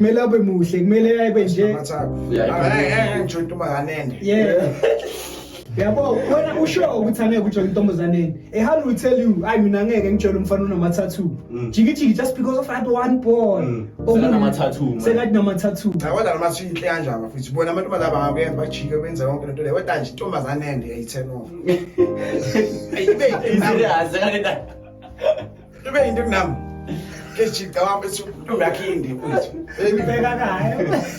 kumele abe muhle kumele abe nje ngitsho intombazanende yabo wena usho ukuthi angeke ujoin intombazaneni how will tell you I mina ngeke ngitshela umfana unama tattoo jiki just because of that one boy nama tattoo sekathi nama tattoo awona namathi inhle kanjani mfethu bona abantu balaba ngakuyenza bajike benza yonke lento le weda nje intombazanende yayi-10 off ayibe serious kanti ibe into kunami kejika wami ethi intombi yakhe indi mfethu ubeka kaye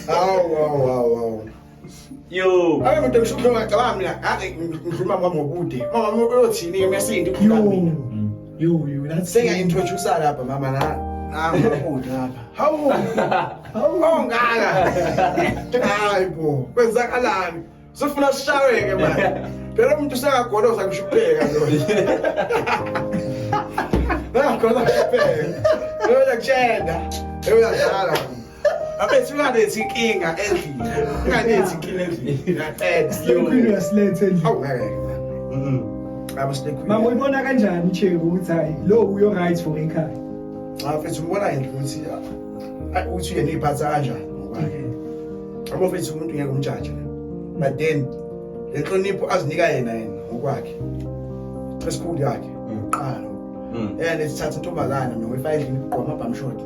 awu yo ake muntu ngishukho ngicabanga mina ake ngikhuluma kwami ngobude mama uyothini ngesindi yo that's senga introduce lapha mama na ngobude lapha hawu ngaka hayibo kwenzakalani sifuna sishaweke manje phela umuntu usengagoloza ngishupheka lo ngagoloza ngishupheka lo yakutshenda uyadlala abethi unganethi inkinga endlini unganethi inkinga endlini Queen waslethe endlini awu ngeke abo stay queen mama uyibona kanjani Cheko ukuthi hayi lo uyo right for ekhaya mfethu ubona into ukuthi uthi yena iphatha kanjani ngokwakhe abo mfethu umuntu ngeke umjaje but then lenhlonipho azinika yena ngokwakhe esikhulu yakhe uqala yena esithatha intombazana mina ngifayile endlini kuqoma bamshot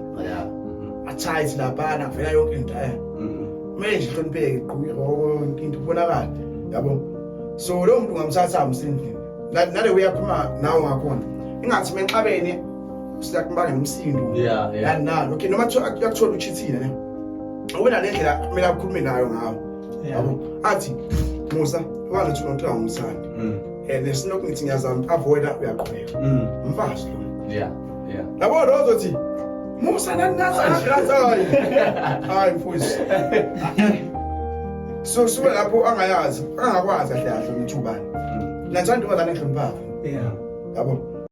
athight lapha vela yonke into manje ihlonipheke igquke yonke into kubonakala yabo so lo muntu ngamthatha amsindini nale uyaphuma nawo ngakhona ingathi menxabene siyakumbanga nomsindo yani nalo okay noma yakuthola uchithile ne ubona le ndlela kumele akhulume nayo ngawo yabo athi Musa walethi unontanga umsandi nesinokuthi ngiyazama avoida uyaqhubeka umfazi lo yabo lo uzothi Musa nangazayi hayi mfowethu so lapho angakwazi kahle kahle ukuthi ubani nathanda ukuzana enhlomphapho yabo